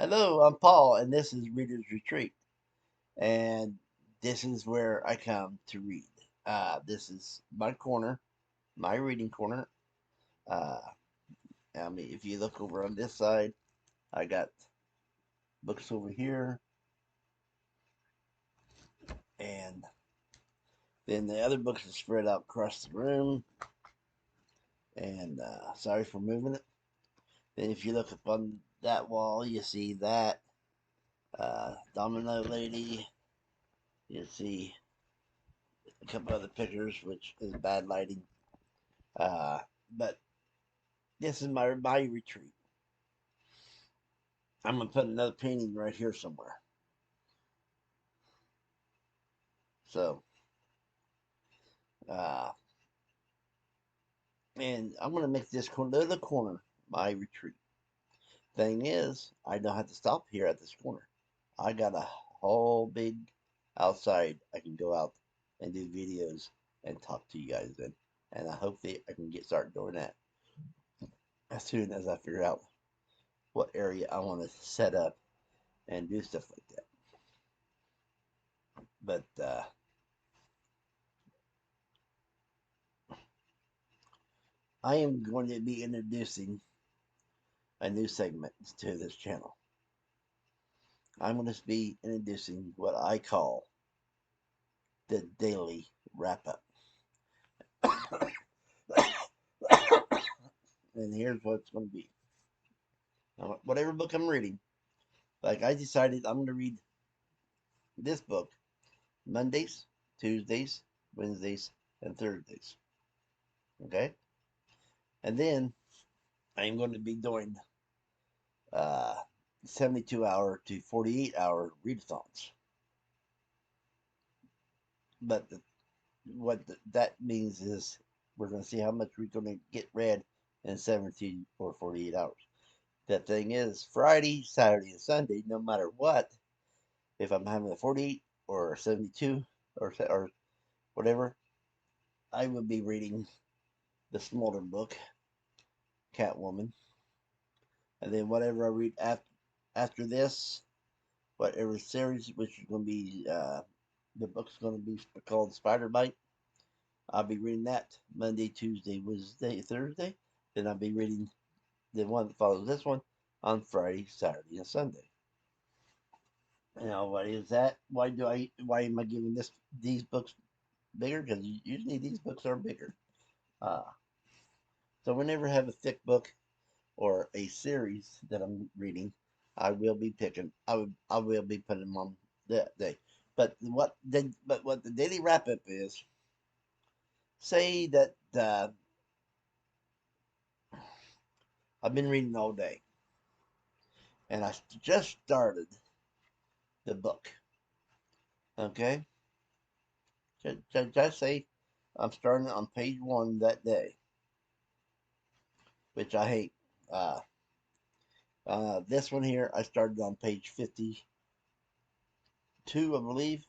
Hello, I'm Paul, and this is Reader's Retreat. And this is where I come to read. This is my corner, my reading corner. Uh, if you look over on this side, I got books over here, and then the other books are spread out across the room. And sorry for moving it. Then, if you look up on that wall, you see that Domino Lady. You see a couple other pictures, which is bad lighting. But this is my retreat. I'm gonna put another painting right here somewhere. So, uh, and I'm gonna make this little corner my retreat. Thing is, I don't have to stop here at this corner. I got a whole big outside. I can go out and do videos and talk to you guys in, and I hope that I can get started doing that as soon as I figure out what area I want to set up and do stuff like that. But I am going to be introducing a new segment to this channel. I'm going to be introducing what I call the daily wrap up. And here's what it's going to be. Whatever book I'm reading, like I decided I'm going to read this book Mondays, Tuesdays, Wednesdays, and Thursdays. Okay? And then I'm going to be doing uh, 72-hour to 48-hour readathons. But that means is we're going to see how much we're going to get read in 17 or 48 hours. The thing is, Friday, Saturday, and Sunday, no matter what, if I'm having a 48 or 72 or whatever, I will be reading the smaller book, Catwoman. And then whatever I read after this, whatever series, which is going to be, the book's going to be called Spider Bite. I'll be reading that Monday, Tuesday, Wednesday, Thursday. Then I'll be reading the one that follows this one on Friday, Saturday, and Sunday. Why is that? Why am I giving these books bigger? Because usually these books are bigger. Uh, so whenever I have a thick book or a series that I'm reading, I will be picking. I will be putting them on that day. But what the daily wrap up is? Say that I've been reading all day, and I just started the book. Okay, just say I'm starting on page one that day, which I hate. Uh, this one here, I started on page 52, I believe,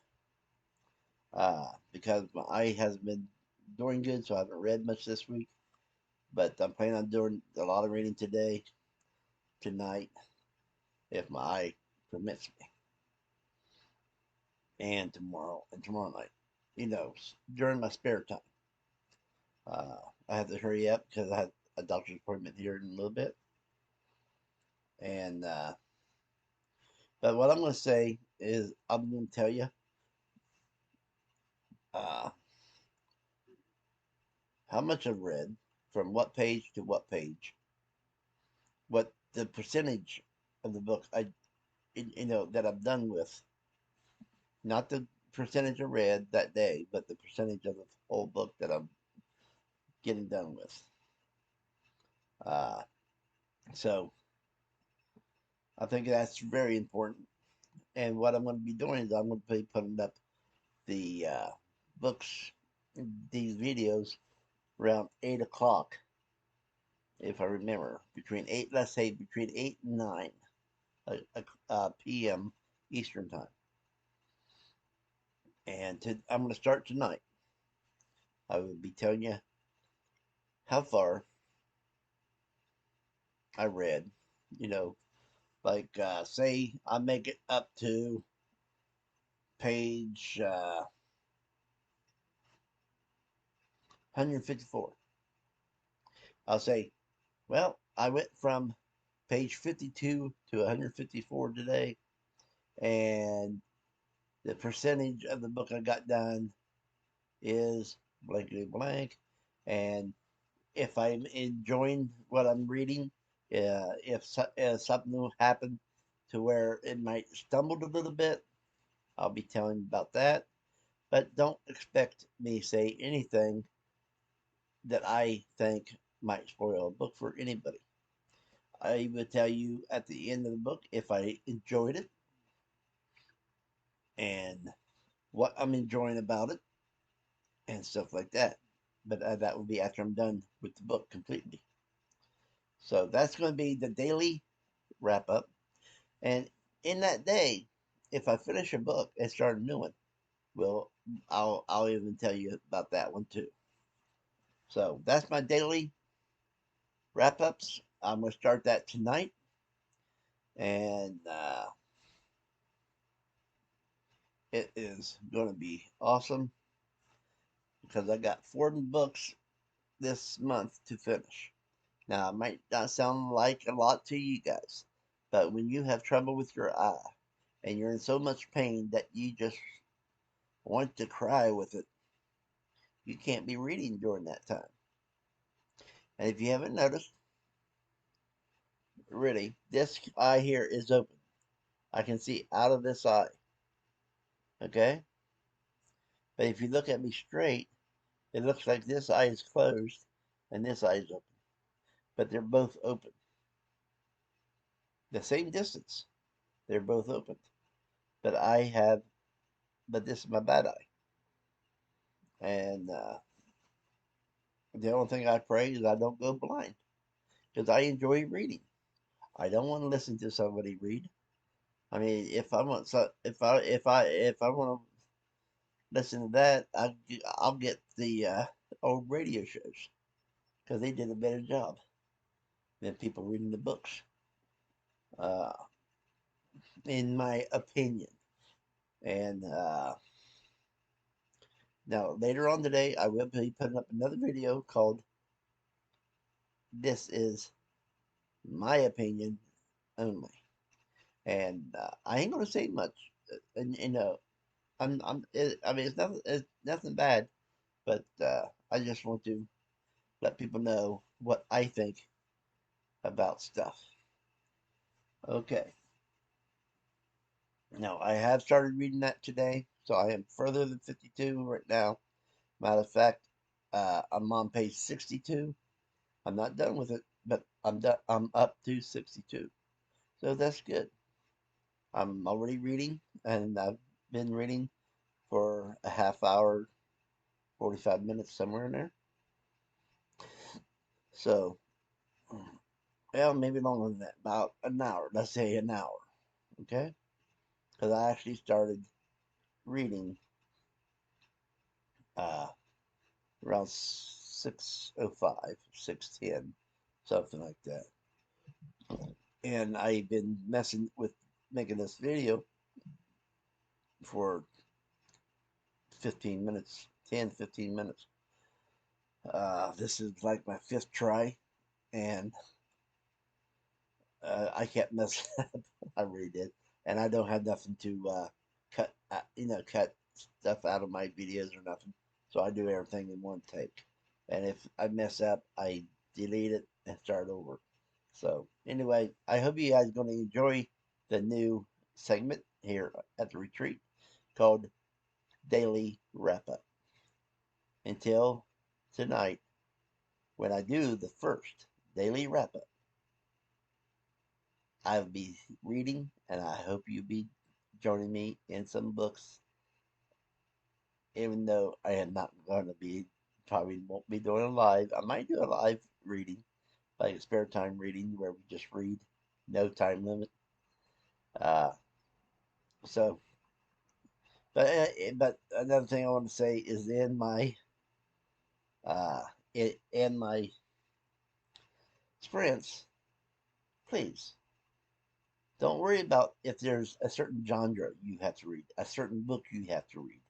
because my eye hasn't been doing good, so I haven't read much this week. But I'm planning on doing a lot of reading today, tonight, if my eye permits me, and tomorrow night. During my spare time. Uh, I have to hurry up because I have a doctor's appointment here in a little bit. And but what I'm going to say is I'm going to tell you uh, how much I've read from what page to what page, what the percentage of the book that I'm done with, not the percentage I read that day, but the percentage of the whole book that I'm getting done with. Uh, so I think that's very important. And what I'm going to be doing is I'm going to be putting up the books, these videos around 8 o'clock, if I remember, let's say between 8 and 9 p.m. Eastern time. And I'm going to start tonight. I will be telling you how far I read, you know, Like, say I make it up to page 154. I'll say, well, I went from page 52 to 154 today, and the percentage of the book I got done is blankety blank. And if I'm enjoying what I'm reading, if something will happen to where it might stumble a little bit, I'll be telling you about that. But don't expect me to say anything that I think might spoil a book for anybody. I will tell you at the end of the book if I enjoyed it and what I'm enjoying about it and stuff like that. But that will be after I'm done with the book completely. So that's going to be the daily wrap up. And in that day, if I finish a book and start a new one, well, I'll even tell you about that one too. So that's my daily wrap ups. I'm gonna start that tonight, and it is gonna be awesome because I got 40 books this month to finish. Now, it might not sound like a lot to you guys, but when you have trouble with your eye and you're in so much pain that you just want to cry with it, you can't be reading during that time. And if you haven't noticed, really, this eye here is open. I can see out of this eye. Okay? But if you look at me straight, it looks like this eye is closed and this eye is open. But they're both open. The same distance. They're both open. But but this is my bad eye. And the only thing I pray is I don't go blind because I enjoy reading. I don't want to listen to somebody read. I mean, if I want if I want to listen to that, I'll get the old radio shows because they did a better job than people reading the books, uh, in my opinion. And now later on today, I will be putting up another video called "This Is My Opinion Only," and I ain't gonna say much. And I mean, it's nothing bad, but I just want to let people know what I think about stuff. Okay. Now, I have started reading that today, so I am further than 52 right now. Matter of fact, I'm on page 62. I'm not done with it, but I'm up to 62. So that's good. I'm already reading, and I've been reading for a half hour, 45 minutes, somewhere in there. So, well, maybe longer than that, about an hour. Let's say an hour, okay? Because I actually started reading uh, around 6:05, 6:10, something like that. And I've been messing with making this video for 15 minutes, 10, 15 minutes. This is like my fifth try, and I kept messing up. I really did. And I don't have nothing to cut stuff out of my videos or nothing. So I do everything in one take. And if I mess up, I delete it and start over. So anyway, I hope you guys are going to enjoy the new segment here at the retreat called Daily Wrap Up. Until tonight, when I do the first daily wrap up, I'll be reading, and I hope you'll be joining me in some books, even though I am not going to be, probably won't be doing a live. I might do a live reading, like a spare time reading, where we just read, no time limit. Uh, so, but another thing I want to say is uh, in my sprints, please Don't worry about if there's a certain genre you have to read, a certain book you have to read.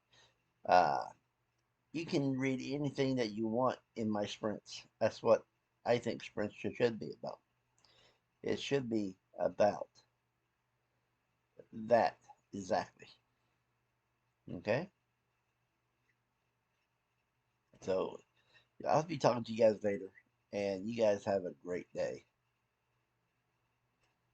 Uh, you can read anything that you want in my sprints. That's what I think sprints should be about. It should be about that exactly. Okay? So I'll be talking to you guys later, and you guys have a great day.